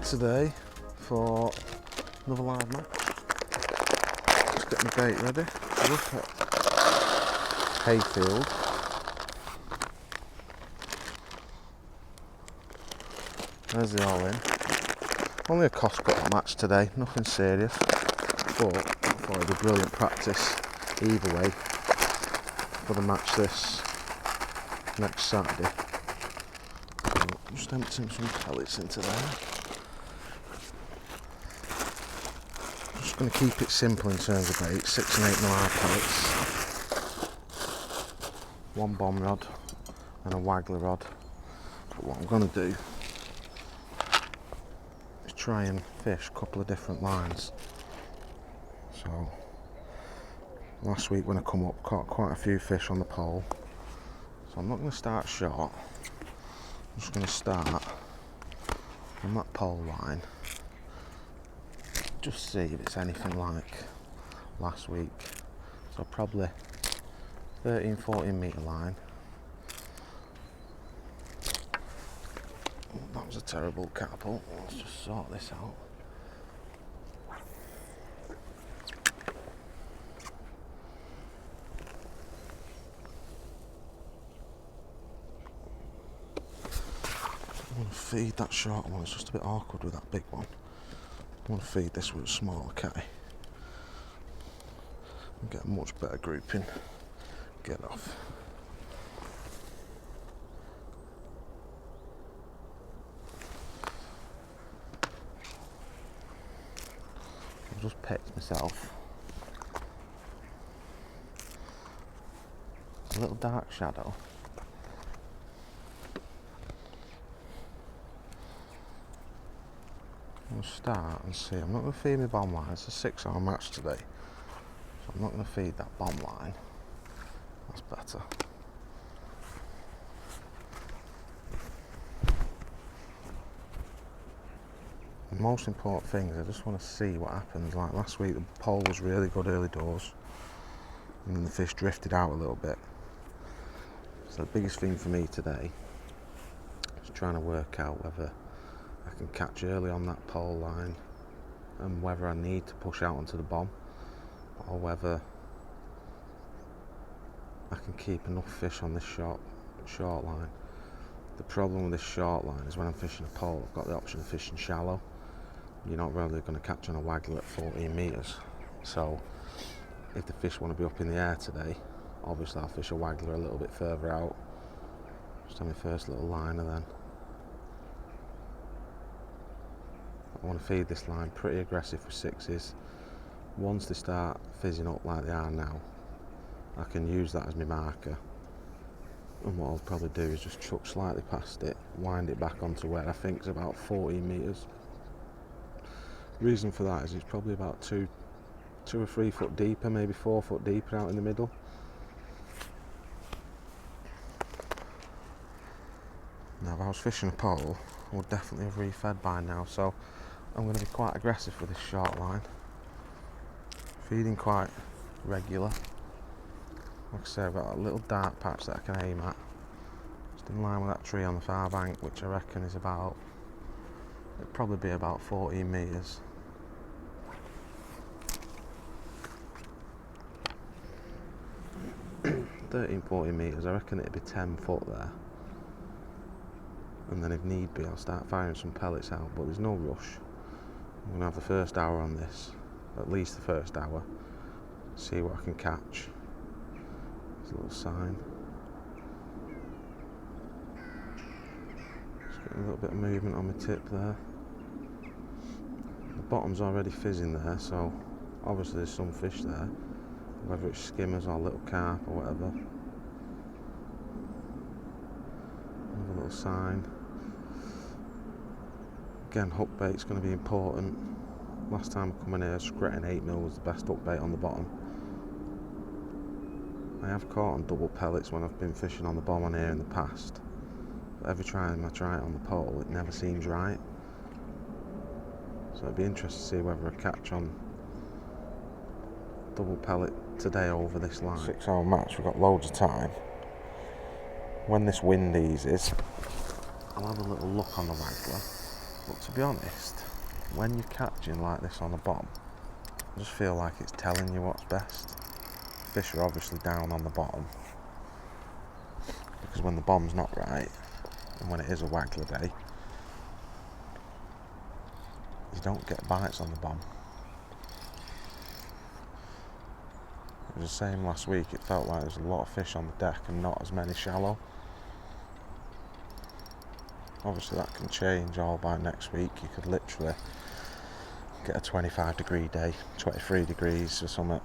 today for another live match. Just get my bait ready. Look at Hayfield. There's the all in. Only a cost cut match today, nothing serious, but I thought it'd be brilliant practice either way for the match this next Saturday. So just emptying some pellets into there. Just going to keep it simple in terms of bait, 6 and 8mm pellets, one bomb rod and a waggler rod. But what I'm going to do is try and fish a couple of different lines. So last week when I come up, caught quite a few fish on the pole. So I'm not going to start short, I'm just going to start on that pole line. Just see if it's anything like last week. So probably 13-14 metre line. Oh, that was a terrible catapult. Let's just sort this out. I'm going to feed that short one. It's just a bit awkward with that big one. I want to feed this with a smaller catty and get a much better grouping. Get off. I've just picked myself a little dark shadow. I'll start and see. I'm not going to feed my bomb line. It's a 6-hour match today, so I'm not going to feed that bomb line. That's better. The most important thing is I just want to see what happens. Like last week, the pole was really good early doors, and then the fish drifted out a little bit. So the biggest thing for me today is trying to work out whether I can catch early on that pole line and whether I need to push out onto the bomb or whether I can keep enough fish on this short line. The problem with this short line is when I'm fishing a pole, I've got the option of fishing shallow. You're not really going to catch on a waggler at 14 metres. So if the fish want to be up in the air today, obviously I'll fish a waggler a little bit further out. Just have my first little liner then. I want to feed this line pretty aggressive with 6s. Once they start fizzing up like they are now, I can use that as my marker. And what I'll probably do is just chuck slightly past it, wind it back onto where I think is about 14 metres. The reason for that is it's probably about 2 or 3 foot deeper, maybe 4 foot deeper out in the middle. Now if I was fishing a pole, I would definitely have refed by now, so I'm going to be quite aggressive with this short line. Feeding quite regular. Like I say, I've got a little dark patch that I can aim at. Just in line with that tree on the far bank, which I reckon is about, it'd probably be about 14 metres. (13-14 metres), I reckon it'd be 10 foot there. And then if need be, I'll start firing some pellets out, but there's no rush. I'm going to have the first hour on this, at least the first hour, see what I can catch. There's a little sign. Just getting a little bit of movement on my tip there. The bottom's already fizzing there, so obviously there's some fish there, whether it's skimmers or little carp or whatever. Another little sign. Again, hook bait's going to be important. Last time I come in here, Screttin 8mm was the best hook bait on the bottom. I have caught on double pellets when I've been fishing on the bomb on here in the past, but every time I try it on the pole, it never seems right. So it'd be interesting to see whether I catch on double pellet today over this line. 6-hour match, we've got loads of time. When this wind eases, I'll have a little look on the waggler But to be honest, when you're catching like this on a bomb, I just feel like it's telling you what's best. Fish are obviously down on the bottom, because when the bomb's not right, and when it is a waggler day, you don't get bites on the bomb. It was the same last week. It felt like there was a lot of fish on the deck and not as many shallow. Obviously that can change all by next week. You could literally get a 25-degree day, 23 degrees or something,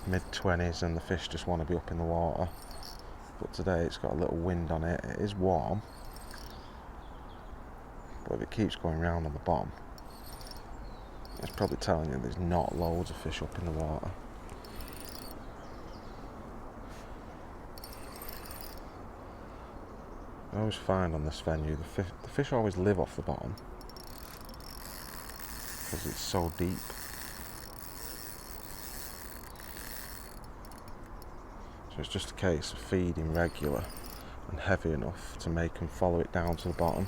mid-20s, and the fish just want to be up in the water. But today it's got a little wind on it. It is warm, but if it keeps going round on the bottom, it's probably telling you there's not loads of fish up in the water. I always find on this venue the fish always live off the bottom because it's so deep. So it's just a case of feeding regular and heavy enough to make them follow it down to the bottom,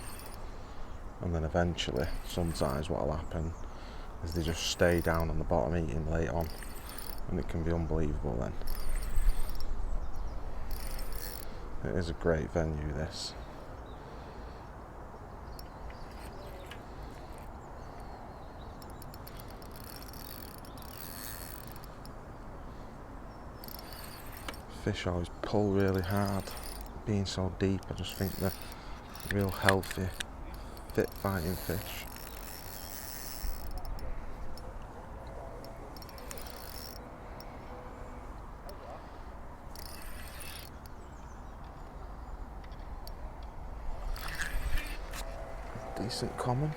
and then eventually sometimes what will happen is they just stay down on the bottom eating late on, and it can be unbelievable then. It is a great venue, this. Fish always pull really hard. Being so deep, I just think they're real healthy, fit fighting fish. Decent common.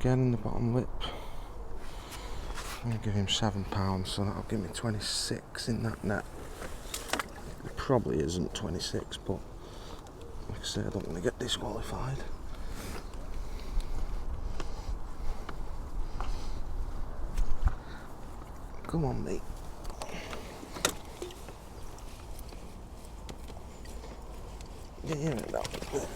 Again in the bottom lip. I'm going to give him £7, so that'll give me 26 in that net. It probably isn't 26, but like I said, I don't want to get disqualified. Come on, mate. Yeah, that was good.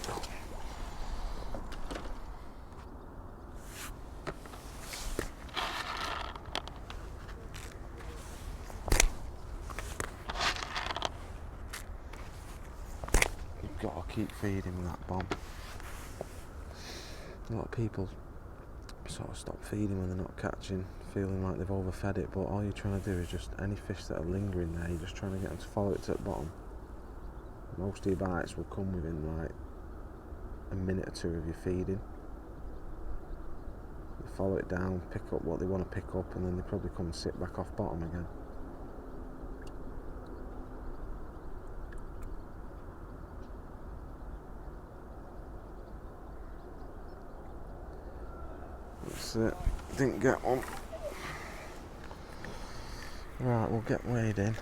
Got to keep feeding with that bomb. A lot of people sort of stop feeding when they're not catching, feeling like they've overfed it, but all you're trying to do is just any fish that are lingering there, you're just trying to get them to follow it to the bottom. Most of your bites will come within like a minute or two of your feeding. They follow it down, pick up what they want to pick up, and then they probably come and sit back off bottom again. That's it. Didn't get one. Right, we'll get weighed in.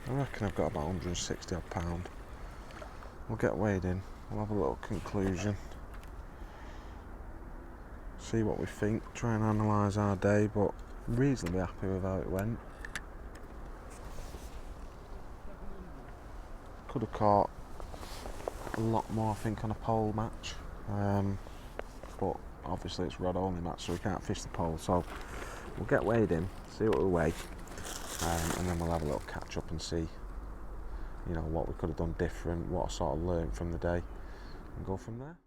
I reckon I've got about 160 odd pound. We'll get weighed in. We'll have a little conclusion. See what we think. Try and analyse our day, but reasonably happy with how it went. Could have caught a lot more, I think, on a pole match. But obviously it's rod only match, so we can't fish the pole. So we'll get weighed in, see what we weigh, and then we'll have a little catch up and see, you know, what we could have done different, what I sort of learned from the day, and go from there.